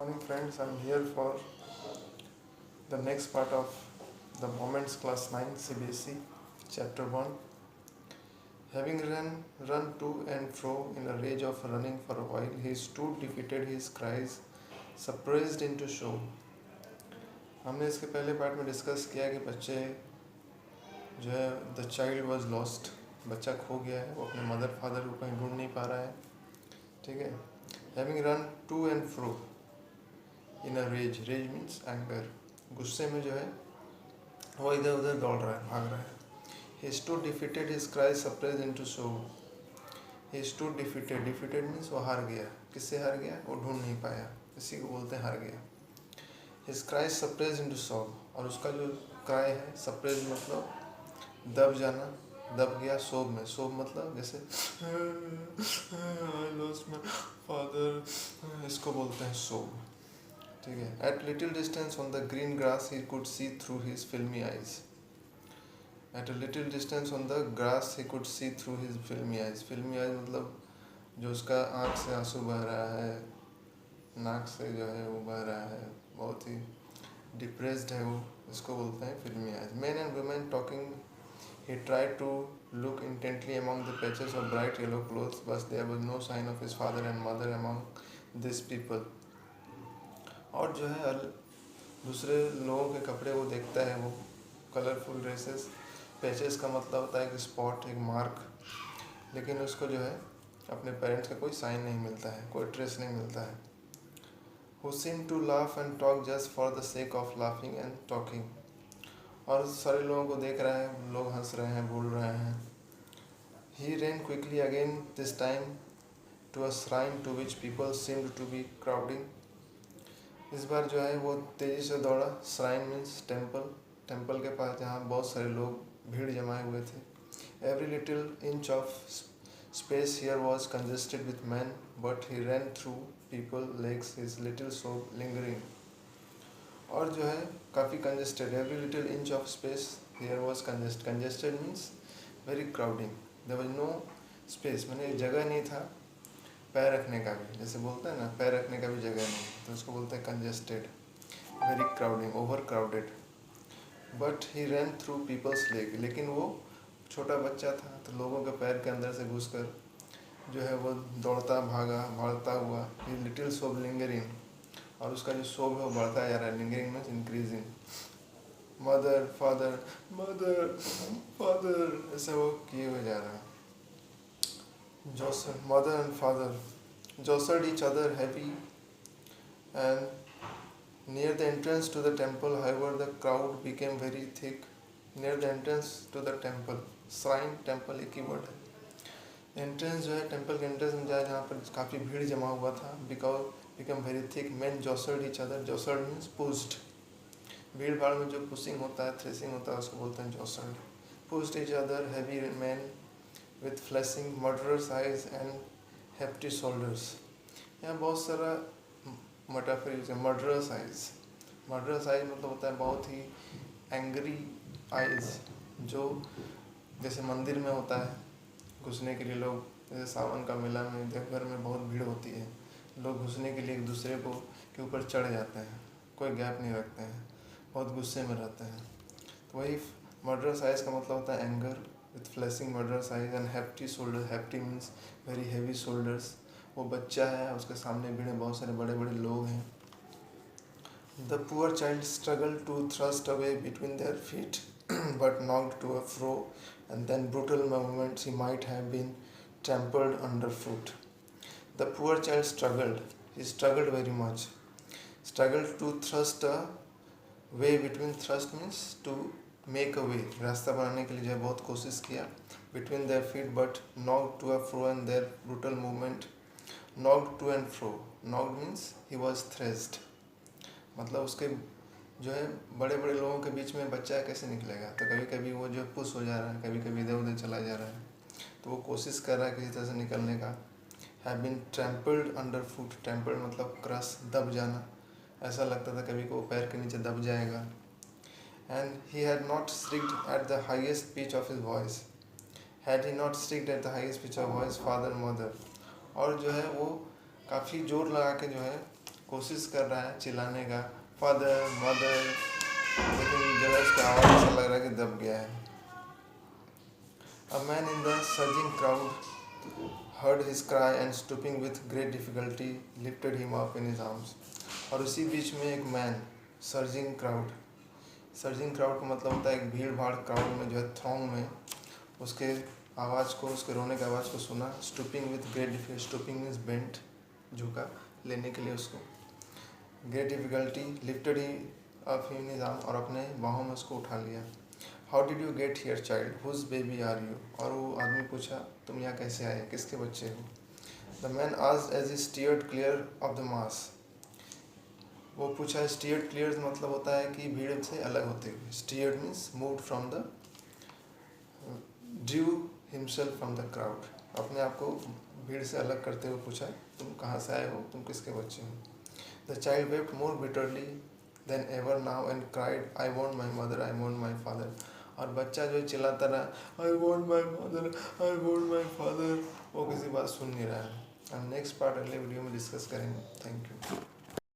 Morning friends, I'm here for the next part of the Moments Class 9 CBSE Chapter 1. Having run to and fro in a rage of running for a while, he stood defeated, his cries suppressed into show. हमने इसके पहले part में discuss किया कि बच्चे जो है the child was lost, बच्चा खो गया है, वो अपने मदर फादर को कहीं ढूंढ नहीं पा रहा है. ठीक है. Having run to and fro in a rage means anger, गुस्से में जो है वो इधर उधर दौड़ रहा है, भाग रहा है. He stood defeated, his cry suppressed into so. He stood defeated means वो हार गया. किससे हार गया? वो ढूंढ नहीं पाया, इसी को बोलते हैं हार गया. His cry suppressed into sob, और उसका जो क्राई है सप्रेस्ड मतलब दब जाना, दब गया सोब में. सोब मतलब जैसे आई लॉस्ट माय फादर, इसको बोलते हैं सोब. ठीक है. At little distance on the green grass he could see through his filmy eyes. At a little distance on the grass he could see through his filmy eyes. Filmy eyes मतलब जो उसका आँख से आंसू बह रहा है, नाक से जो है वो बह रहा है, बहुत ही डिप्रेस्ड है वो, इसको बोलते हैं फिल्मी eyes. Man and women talking, he tried to look intently among the patches of bright yellow clothes, but there was no sign of his father and mother among these people. और जो है दूसरे लोगों के कपड़े वो देखता है, वो कलरफुल ड्रेसेस. पैचेस का मतलब होता है कि स्पॉट, एक मार्क, लेकिन उसको जो है अपने पेरेंट्स का कोई साइन नहीं मिलता है, कोई ट्रेस नहीं मिलता है. Who seemed to laugh and talk just for the sake of laughing and talking. और सारे लोगों को देख रहा है, लोग हंस रहे हैं, बोल रहे हैं. He ran quickly again, this time to a shrine to which people seemed to be crowding. इस बार जो है वो तेज़ी से दौड़ा. श्राइन मीन्स टेम्पल, टेम्पल के पास जहाँ बहुत सारे लोग भीड़ जमाए हुए थे. Every little inch of space here was congested with man, but he ran through people legs, his little sob lingering. और जो है काफ़ी congested. Every little inch of space here was congested means very crowding. There was no space, मैंने जगह नहीं था पैर रखने का भी, जैसे बोलते हैं ना पैर रखने का भी जगह नहीं, तो उसको बोलते हैं congested, very crowding, over crowded. But he ran through people's leg, लेकिन वो छोटा बच्चा था तो लोगों के पैर के अंदर से घुसकर जो है वो दौड़ता भागता हुआ. ही लिटिल सोब लिंगरिंग, और उसका जो सोब है वो बढ़ता जा रहा है. Lingering means increasing. Mother father, mother father, ऐसे वो किए हुए जा रहा है. Jostled, mother and father jostled each other heavy, and near the entrance to the temple, however, the crowd became very thick. Near the entrance to the temple, shrine temple एक ही word है. Entrance जो है temple के entrance में जाए जहाँ पर काफ़ी भीड़ जमा हुआ था. Because become very thick. Man जॉसल्ड each other, जॉसल्ड means pushed. भीड़ भाड़ में जो पुशिंग होता है, थ्रेसिंग होता है, उसको बोलते हैं जॉसल्ड. Pushed each other heavy man with flashing murderous eyes and hefty shoulders. यहाँ बहुत सारा मेटाफर यूज है. मर्डरस आइज, मर्डरस आइज मतलब होता है बहुत ही एंग्री आइज, जो जैसे मंदिर में होता है घुसने के लिए लोग, जैसे सावन का मेला में देवघर में बहुत भीड़ होती है, लोग घुसने के लिए एक दूसरे को के ऊपर चढ़ जाते हैं, कोई गैप नहीं रखते हैं, बहुत गुस्से में रहते हैं. तो वही मर्डरस आइज का मतलब होता है anger with flashing murderous eyes and hefty shoulders. Hefty means very heavy shoulders. वो बच्चा है, उसके सामने भीड़ बहुत सारे बड़े बड़े लोग हैं. The poor child struggled to thrust away between their feet but knocked to and fro, and then brutal moments he might have been trampled underfoot. The poor child struggled. He struggled very much. Struggled to thrust a way between. Thrust means to make a way, रास्ता बनाने के लिए जो है बहुत कोशिश किया. Between their feet but knock to a fro and their brutal movement. Knock to and fro, knock means he was threshed, मतलब उसके जो है बड़े बड़े लोगों के बीच में बच्चा कैसे निकलेगा. तो कभी कभी वो जो पुश हो जा रहा है, कभी कभी इधर उधर चला जा रहा है, तो वो कोशिश कर रहा है किसी तरह से निकलने का. Have been trampled under foot. Trampled मतलब क्रश, दब जाना. ऐसा लगता था कभी को पैर के नीचे दब जाएगा. And he had not shrieked at the highest pitch of his voice. Had he not shrieked at the highest pitch of voice, father, mother. और जो है वो काफ़ी जोर लगा के जो है कोशिश कर रहा है चिल्लाने का, फादर मदर, लेकिन जो है उसका आवाज़ ऐसा लग रहा है कि दब गया है। A man in the surging crowd heard his cry and stooping with great difficulty lifted him up in his arms. और उसी बीच में एक मैन, सर्जिंग क्राउड का मतलब होता है एक भीड़ भाड़ क्राउड में जो है थ्रोंग में उसके आवाज़ को, उसके रोने की आवाज़ को सुना। Stooping with great difficulty, stooping means bent, झुका लेने के लिए उसको। Great difficulty lifted he up in his arm, और अपने बाहों में उसको उठा लिया। How did you get here child, whose baby are you, और वो आदमी पूछा तुम यहाँ कैसे आए, किसके बच्चे हो। The man asked as he steered clear of the mass, वो पूछा, स्टीयर्ड क्लियर मतलब होता है कि भीड़ से अलग होते हुए। Steered means moved from the, Drew himself from the crowd, अपने आप को भीड़ से अलग करते हुए पूछा तुम कहाँ से आए हो, तुम किसके बच्चे हो। The child wept more bitterly then ever now and cried I want my mother, I want my father, और बच्चा जो चिल्लाता रहा I want my mother, I want my father, वो किसी बात सुन नहीं रहा है। हम नेक्स्ट पार्ट अगले वीडियो में डिस्कस करेंगे। Thank you.